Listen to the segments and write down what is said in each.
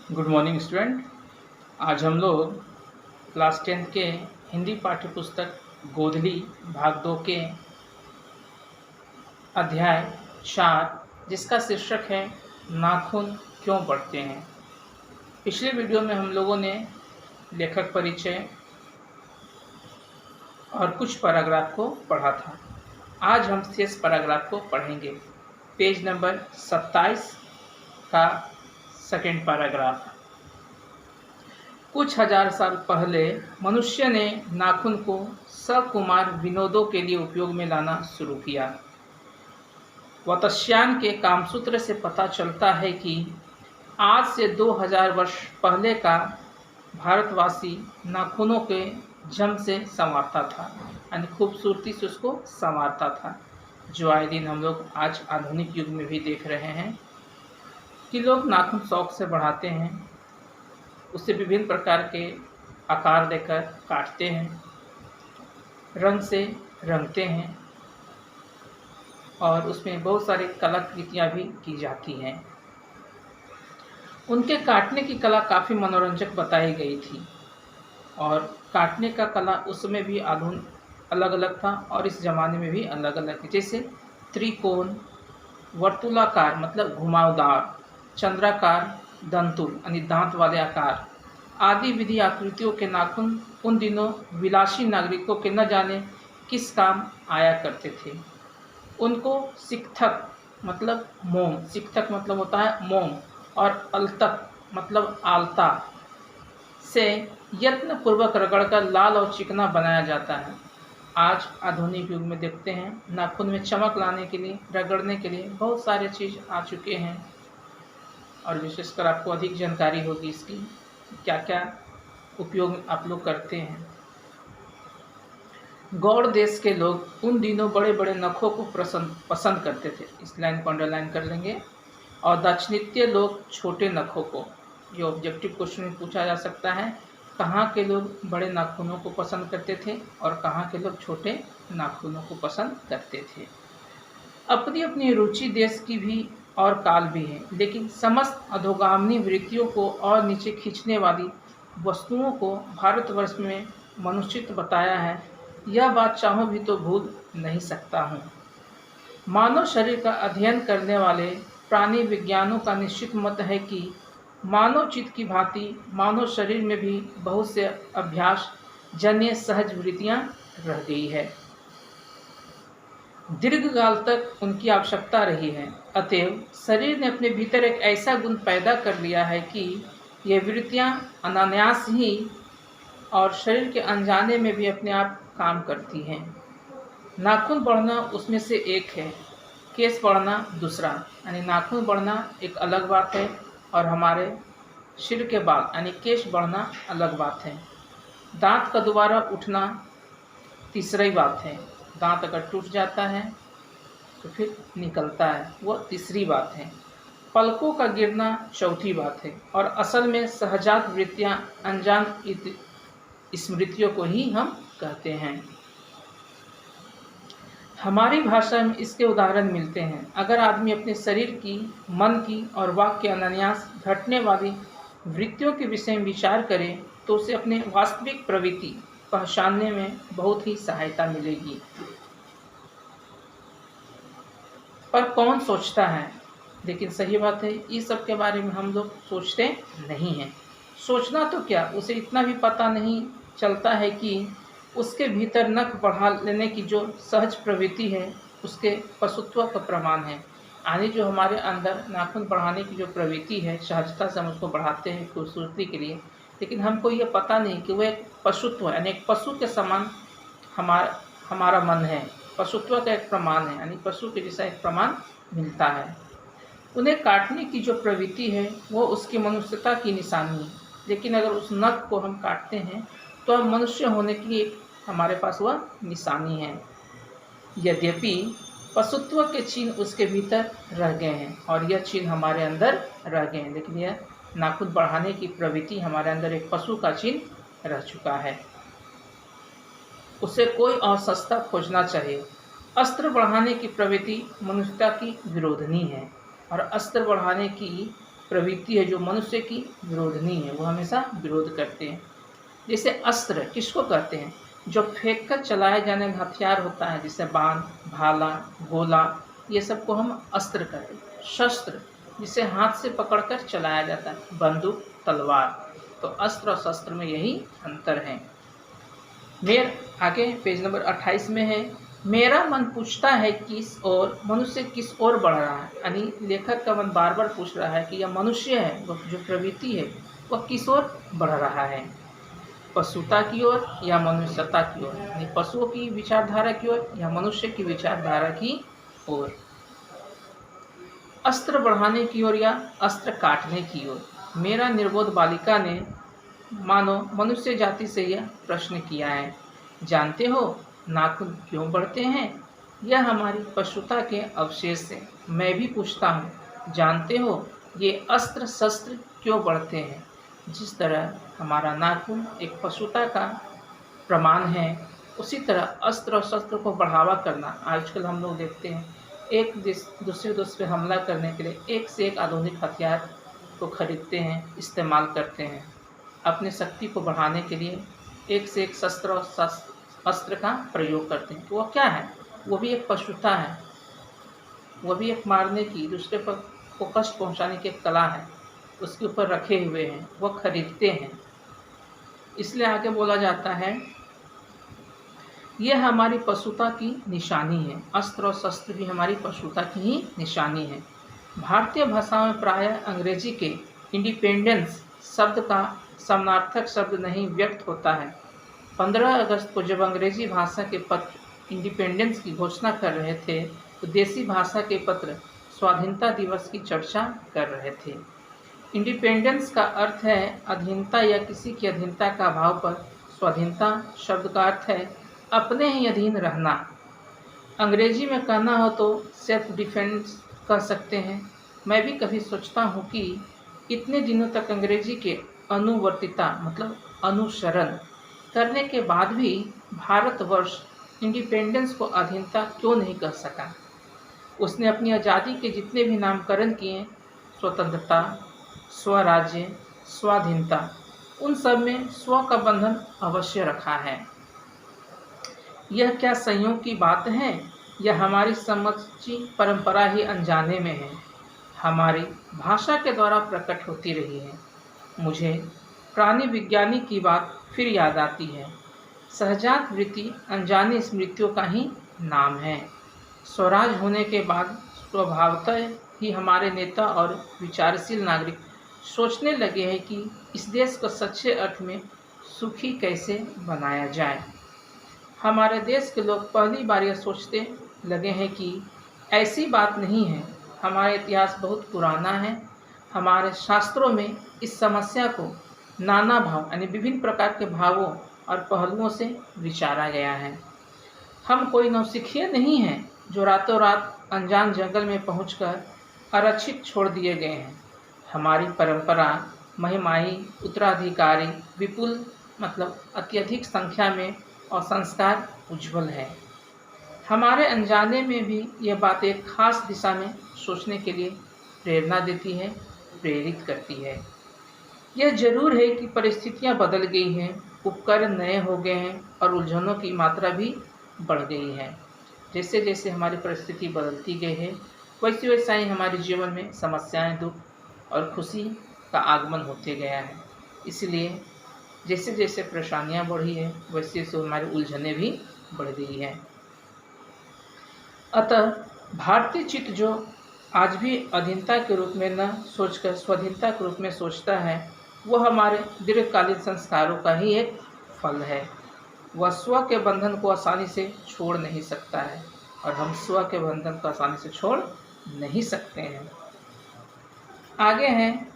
Good morning student. आज हम लोग क्लास 10th के हिंदी पाठ्य पुस्तक गोधली भाग 2 के अध्याय 4 जिसका शीर्षक है नाखून क्यों बढ़ते हैं। पिछले वीडियो में हम लोगों ने लेखक परिचय और कुछ पैराग्राफ को पढ़ा था। आज हम शेष पैराग्राफ को पढ़ेंगे। पेज नंबर 27 का सेकेंड पैराग्राफ। कुछ हजार साल पहले मनुष्य ने नाखून को सकुमार विनोदों के लिए उपयोग में लाना शुरू किया। वत्स्यायन के कामसूत्र से पता चलता है कि आज से 2000 वर्ष पहले का भारतवासी नाखूनों के जम से संवारता था, यानी खूबसूरती से उसको संवारता था, जो आए दिन हम लोग आज आधुनिक युग में भी देख रहे हैं कि लोग नाखून शौक से बढ़ाते हैं, उससे विभिन्न प्रकार के आकार देकर काटते हैं, रंग से रंगते हैं और उसमें बहुत सारी कलाकृतियाँ भी की जाती हैं। उनके काटने की कला काफ़ी मनोरंजक बताई गई थी और काटने का कला उस समय भी अलग अलग था और इस ज़माने में भी अलग अलग है। जैसे त्रिकोण, वर्तुलाकार मतलब घुमावदार, चंद्राकार, दंतुल यानी दांत वाले आकार आदि विधि आकृतियों के नाखून उन दिनों विलासी नागरिकों के न जाने किस काम आया करते थे। उनको सिक्थक मतलब मोम, सिक्थक मतलब होता है मोम, और अलतक मतलब आलता से यत्नपूर्वक रगड़कर लाल और चिकना बनाया जाता है। आज आधुनिक युग में देखते हैं नाखून में चमक लाने के लिए, रगड़ने के लिए बहुत सारे चीज़ आ चुके हैं और विशेषकर आपको अधिक जानकारी होगी इसकी, क्या क्या उपयोग आप लोग करते हैं। गौड़ देश के लोग उन दिनों बड़े बड़े नखों को पसंद करते थे, इस लाइन को अंडरलाइन कर लेंगे। और दाक्षिणात्य लोग छोटे नखों को, जो ऑब्जेक्टिव क्वेश्चन में पूछा जा सकता है, कहाँ के लोग बड़े नाखूनों को पसंद करते थे और कहाँ के लोग छोटे नाखूनों को पसंद करते थे। अपनी अपनी रुचि देश की भी और काल भी है, लेकिन समस्त अधोगामी वृत्तियों को और नीचे खींचने वाली वस्तुओं को भारतवर्ष में मनुष्य बताया है, यह बात चाहूँ भी तो भूल नहीं सकता हूँ। मानव शरीर का अध्ययन करने वाले प्राणी विज्ञानों का निश्चित मत है कि मानव चित्त की भांति मानव शरीर में भी बहुत से अभ्यास जन्य सहज वृत्तियाँ रह गई है, दीर्घकाल तक उनकी आवश्यकता रही है। अतएव शरीर ने अपने भीतर एक ऐसा गुण पैदा कर लिया है कि ये वृत्तियाँ अनायास ही और शरीर के अनजाने में भी अपने आप काम करती हैं। नाखून बढ़ना उसमें से एक है, केश बढ़ना दूसरा, यानी नाखून बढ़ना एक अलग बात है और हमारे सिर के बाल यानी केश बढ़ना अलग बात है। दांत का दोबारा उठना तीसरी बात है, दांत अगर टूट जाता है तो फिर निकलता है, वह तीसरी बात है। पलकों का गिरना चौथी बात है और असल में सहजात वृत्तियाँ अनजान स्मृतियों को ही हम कहते हैं। हमारी भाषा में इसके उदाहरण मिलते हैं। अगर आदमी अपने शरीर की, मन की और वाक के अनायास घटने वाली वृत्तियों के विषय में विचार करे तो उसे अपने वास्तविक प्रवृत्ति पहचानने में बहुत ही सहायता मिलेगी। पर कौन सोचता है? लेकिन सही बात है, इस सब के बारे में हम लोग सोचते नहीं हैं। सोचना तो क्या, उसे इतना भी पता नहीं चलता है कि उसके भीतर नख बढ़ा लेने की जो सहज प्रवृत्ति है उसके पशुत्व का प्रमाण है। यानी जो हमारे अंदर नाखून बढ़ाने की जो प्रवृत्ति है, सहजता से हम उसको बढ़ाते हैं खूबसूरती के लिए, लेकिन हमको ये पता नहीं कि वह एक पशुत्व यानी एक पशु के समान हमारा मन है, पशुत्व का एक प्रमाण है, यानी पशु के जैसा एक प्रमाण मिलता है। उन्हें काटने की जो प्रवृत्ति है वो उसकी मनुष्यता की निशानी है, लेकिन अगर उस नख को हम काटते हैं तो हम मनुष्य होने की एक हमारे पास वह निशानी है। यद्यपि पशुत्व के चिन्ह उसके भीतर रह गए हैं और यह चिन्ह हमारे अंदर रह गए हैं, लेकिन यह नाखून बढ़ाने की प्रवृत्ति हमारे अंदर एक पशु का चिन्ह रह चुका है। उसे कोई और सस्ता खोजना चाहिए। अस्त्र बढ़ाने की प्रवृत्ति मनुष्यता की विरोधनी है और अस्त्र बढ़ाने की प्रवृत्ति है जो मनुष्य की विरोधनीय है, वो हमेशा विरोध करते हैं। जैसे अस्त्र किसको कहते हैं? जो फेंक कर चलाए जाने वाला हथियार होता है, जैसे बाण, भाला, गोला, ये सब को हम अस्त्र कहते हैं। शस्त्र जिसे हाथ से पकड़कर चलाया जाता है, बंदूक, तलवार। तो अस्त्र और शस्त्र में यही अंतर है। आगे पेज नंबर 28 में है, मेरा मन पूछता है किस ओर, मनुष्य किस ओर बढ़ रहा है। यानी लेखक का मन बार बार पूछ रहा है कि यह मनुष्य है, वह जो प्रवृत्ति है वह किस ओर बढ़ रहा है, पशुता की ओर या मनुष्यता की ओर, यानी पशुओं की विचारधारा की ओर या मनुष्य की विचारधारा की ओर, अस्त्र बढ़ाने की ओर या अस्त्र काटने की ओर। मेरा निर्बोध बालिका ने मानो मनुष्य जाति से यह प्रश्न किया है, जानते हो नाखून क्यों बढ़ते हैं? यह हमारी पशुता के अवशेष है। मैं भी पूछता हूँ, जानते हो ये अस्त्र शस्त्र क्यों बढ़ते हैं? जिस तरह हमारा नाखून एक पशुता का प्रमाण है, उसी तरह अस्त्र और शस्त्र को बढ़ावा करना आजकल हम लोग देखते हैं। एक दूसरे देश पे हमला करने के लिए एक से एक आधुनिक हथियार को खरीदते हैं, इस्तेमाल करते हैं। अपनी शक्ति को बढ़ाने के लिए एक से एक शस्त्र और अस्त्र का प्रयोग करते हैं। तो वो क्या है? वो भी एक पशुता है, वो भी एक मारने की, दूसरे पर को कष्ट पहुंचाने की एक कला है, उसके ऊपर रखे हुए हैं, वो खरीदते हैं। इसलिए आगे बोला जाता है, यह हमारी पशुता की निशानी है। अस्त्र और शस्त्र भी हमारी पशुता की ही निशानी है। भारतीय भाषा में प्रायः अंग्रेजी के इंडिपेंडेंस शब्द का समानार्थक शब्द नहीं व्यक्त होता है। 15 अगस्त को जब अंग्रेजी भाषा के पत्र इंडिपेंडेंस की घोषणा कर रहे थे, तो देसी भाषा के पत्र स्वाधीनता दिवस की चर्चा कर रहे थे। इंडिपेंडेंस का अर्थ है अधीनता या किसी की अधीनता का भाव पर स्वाधीनता शब्द का अर्थ है अपने ही अधीन रहना। अंग्रेजी में कहना हो तो सेल्फ डिफेंस कह सकते हैं। मैं भी कभी सोचता हूँ कि इतने दिनों तक अंग्रेजी के अनुवर्तिता मतलब अनुसरण करने के बाद भी भारतवर्ष इंडिपेंडेंस को अधीनता क्यों नहीं कह सका। उसने अपनी आज़ादी के जितने भी नामकरण किए, स्वतंत्रता, स्वराज्य, स्वाधीनता, उन सब में स्व का बंधन अवश्य रखा है। यह क्या संयोग की बात है या हमारी समझी परंपरा ही अनजाने में है, हमारी भाषा के द्वारा प्रकट होती रही है। मुझे प्राणी विज्ञानी की बात फिर याद आती है, सहजात वृत्ति अनजानी स्मृतियों का ही नाम है। स्वराज होने के बाद स्वभावतः ही हमारे नेता और विचारशील नागरिक सोचने लगे हैं कि इस देश को सच्चे अर्थ में सुखी कैसे बनाया जाए। हमारे देश के लोग पहली बार यह सोचते लगे हैं कि ऐसी बात नहीं है, हमारा इतिहास बहुत पुराना है। हमारे शास्त्रों में इस समस्या को नाना भाव यानी विभिन्न प्रकार के भावों और पहलुओं से विचारा गया है। हम कोई नौसिखिए नहीं हैं जो रातों रात अनजान जंगल में पहुंचकर आरक्षित छोड़ दिए गए हैं। हमारी परंपरा, महिमाई, उत्तराधिकारी विपुल मतलब अत्यधिक संख्या में और संस्कार उज्जवल है। हमारे अनजाने में भी यह बात एक खास दिशा में सोचने के लिए प्रेरणा देती है, प्रेरित करती है। यह जरूर है कि परिस्थितियां बदल गई हैं, उपकरण नए हो गए हैं और उलझनों की मात्रा भी बढ़ गई है। जैसे जैसे हमारी परिस्थिति बदलती गई है, वैसे वैसा ही हमारे जीवन में समस्याएं, दुख और खुशी का आगमन होते गया है। इसलिए जैसे जैसे परेशानियां बढ़ी है, वैसे वैसे हमारी उलझनें भी बढ़ गई है। अतः भारतीय चित्त जो आज भी अधीनता के रूप में न सोचकर स्वाधीनता के रूप में सोचता है, वह हमारे दीर्घकालीन संस्कारों का ही एक फल है। वह स्व के बंधन को आसानी से छोड़ नहीं सकता है और हम स्व के बंधन को आसानी से छोड़ नहीं सकते हैं। आगे हैं,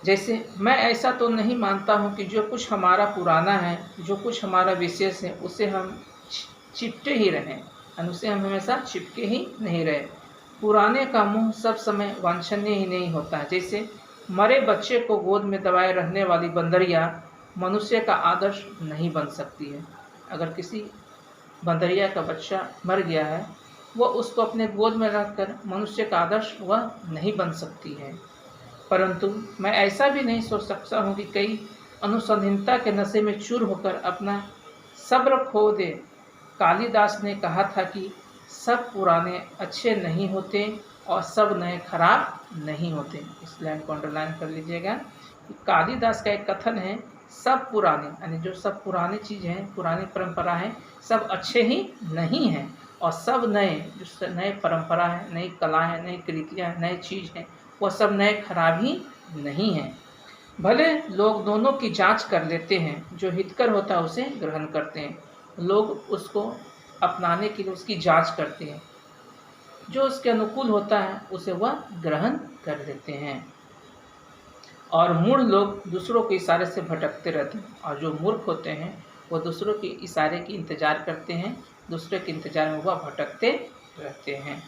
जैसे मैं ऐसा तो नहीं मानता हूँ कि जो कुछ हमारा पुराना है, जो कुछ हमारा विशेष है, उसे हम चिपटे ही रहें, उसे हम हमेशा चिपके ही नहीं रहे। पुराने का मुंह सब समय वांछनीय ही नहीं होता। जैसे मरे बच्चे को गोद में दबाए रहने वाली बंदरिया मनुष्य का आदर्श नहीं बन सकती है। अगर किसी बंदरिया का बच्चा मर गया है वह उसको अपने गोद में रखकर मनुष्य का आदर्श वह नहीं बन सकती है। परंतु मैं ऐसा भी नहीं सोच सकता हूँ कि कई अनुसंधानता के नशे में चूर होकर अपना सब्र खो दे। कालिदास ने कहा था कि सब पुराने अच्छे नहीं होते और सब नए खराब नहीं होते। इस लाइन को अंडरलाइन कर लीजिएगा कि कालिदास का एक कथन है, सब पुराने यानी जो सब पुरानी चीज़ें हैं, पुरानी परंपरा है, सब अच्छे ही नहीं हैं और सब नए जो नए परंपरा है, नई कला है, नई कृतियाँ नए चीज़ हैं, वह सब नए खराब ही नहीं हैं। भले लोग दोनों की जांच कर लेते हैं, जो हितकर होता है उसे ग्रहण करते हैं। लोग उसको अपनाने के लिए उसकी जांच करते हैं, जो उसके अनुकूल होता है उसे वह ग्रहण कर लेते हैं। और मूढ़ लोग दूसरों के इशारे से भटकते रहते हैं और जो मूर्ख होते हैं वो दूसरों के इशारे की इंतज़ार करते हैं, दूसरे के इंतज़ार में वह भटकते रहते हैं।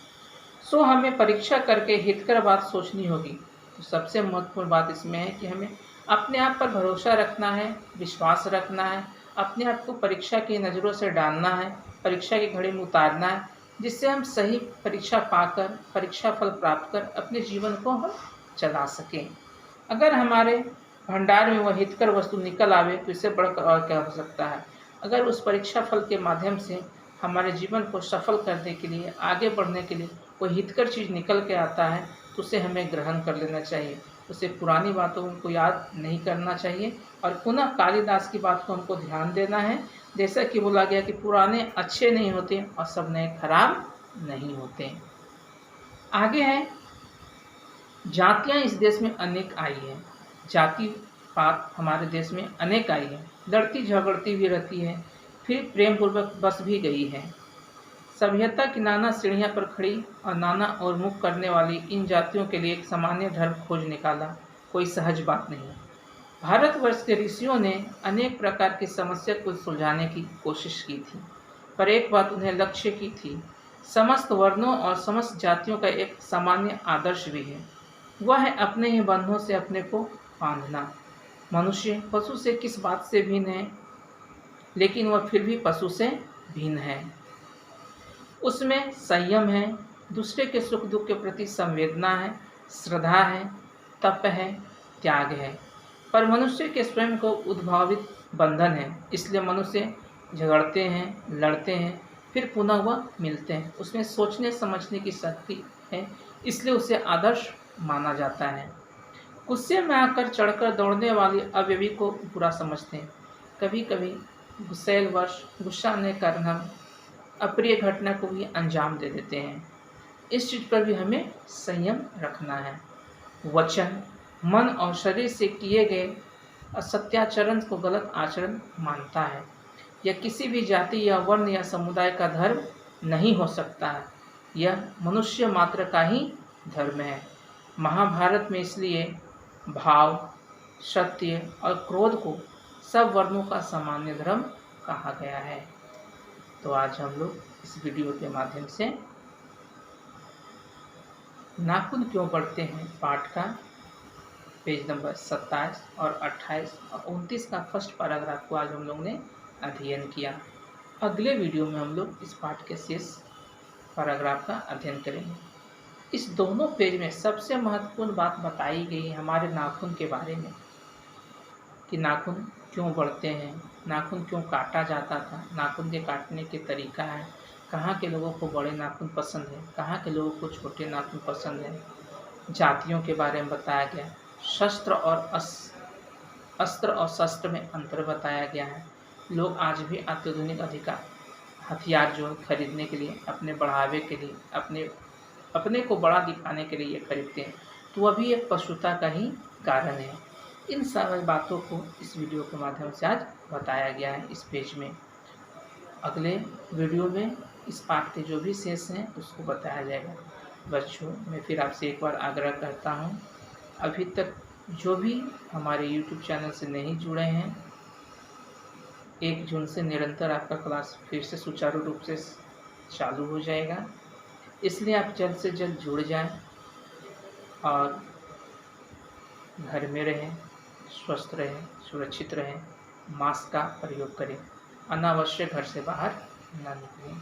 सो हमें परीक्षा करके हितकर बात सोचनी होगी। तो सबसे महत्वपूर्ण बात इसमें है कि हमें अपने आप पर भरोसा रखना है, विश्वास रखना है, अपने आप को परीक्षा की नज़रों से डालना है, परीक्षा की घड़ी में उतारना है, जिससे हम सही परीक्षा पाकर, परीक्षा फल प्राप्त कर अपने जीवन को हम चला सकें। अगर हमारे भंडार में वह हितकर वस्तु निकल आवे तो इससे बढ़कर और क्या हो सकता है। अगर उस परीक्षा फल के माध्यम से हमारे जीवन को सफल करने के लिए, आगे बढ़ने के लिए कोई हितकर चीज़ निकल के आता है तो उसे हमें ग्रहण कर लेना चाहिए। उसे पुरानी बातों को याद नहीं करना चाहिए और पुनः कालिदास की बात को हमको ध्यान देना है। जैसा कि बोला गया कि पुराने अच्छे नहीं होते और सब नए खराब नहीं होते। आगे है, जातियाँ इस देश में अनेक आई हैं। जाति पात हमारे देश में अनेक आई है, लड़ती झगड़ती भी रहती है, फिर प्रेम पूर्वक बस भी गई है। सभ्यता की नाना सीढ़ियाँ पर खड़ी और नाना और मुख करने वाली इन जातियों के लिए एक सामान्य धर्म खोज निकाला कोई सहज बात नहीं। भारतवर्ष के ऋषियों ने अनेक प्रकार की समस्या को सुलझाने की कोशिश की थी, पर एक बात उन्हें लक्ष्य की थी, समस्त वर्णों और समस्त जातियों का एक सामान्य आदर्श भी है, वह है अपने ही बंधनों से अपने को बांधना। मनुष्य पशु से किस बात से भिन्न है, लेकिन वह फिर भी पशु से भिन्न है। उसमें संयम है, दूसरे के सुख दुख के प्रति संवेदना है, श्रद्धा है, तप है, त्याग है। पर मनुष्य के स्वयं को उद्भावित बंधन है, इसलिए मनुष्य झगड़ते हैं, लड़ते हैं, फिर पुनः वह मिलते हैं। उसमें सोचने समझने की शक्ति है, इसलिए उसे आदर्श माना जाता है। गुस्से में आकर चढ़कर दौड़ने वाली अवयवी को बुरा समझते हैं। कभी कभी गुस्सेलवश गुस्सा आने के कारण हम अप्रिय घटना को भी अंजाम दे देते हैं। इस चीज़ पर भी हमें संयम रखना है। वचन, मन और शरीर से किए गए असत्याचरण को गलत आचरण मानता है। यह किसी भी जाति या वर्ण या समुदाय का धर्म नहीं हो सकता है, यह मनुष्य मात्र का ही धर्म है। महाभारत में इसलिए भाव, सत्य और क्रोध को सब वर्णों का सामान्य धर्म कहा गया है। तो आज हम लोग इस वीडियो के माध्यम से नाखून क्यों बढ़ते हैं पाठ का पेज नंबर 27 और 28 और 29 का फर्स्ट पैराग्राफ को आज हम लोग ने अध्ययन किया। अगले वीडियो में हम लोग इस पाठ के शेष पैराग्राफ का अध्ययन करेंगे। इस दोनों पेज में सबसे महत्वपूर्ण बात बताई गई है हमारे नाखून के बारे में, कि नाखून क्यों बढ़ते हैं, नाखून क्यों काटा जाता था, नाखून के काटने के तरीका है, कहाँ के लोगों को बड़े नाखून पसंद है, कहाँ के लोगों को छोटे नाखून पसंद है, जातियों के बारे में बताया गया, अस्त्र और शस्त्र में अंतर बताया गया है। लोग आज भी अत्याधुनिक हथियार जो खरीदने के लिए, अपने बढ़ावे के लिए, अपने को बड़ा दिखाने के लिए ये खरीदते हैं, तो वह भी एक पशुता का ही कारण है। इन सारी बातों को इस वीडियो के माध्यम से आज बताया गया है इस पेज में। अगले वीडियो में इस पाठ के जो भी शेष हैं उसको बताया जाएगा। बच्चों, मैं फिर आपसे एक बार आग्रह करता हूँ, अभी तक जो भी हमारे YouTube चैनल से नहीं जुड़े हैं, 1 जून से निरंतर आपका क्लास फिर से सुचारू रूप से चालू हो जाएगा, इसलिए आप जल्द से जल्द जुड़ जाएं और घर में रहें, स्वस्थ रहें, सुरक्षित रहें, मास्क का प्रयोग करें, अनावश्यक घर से बाहर न निकलें।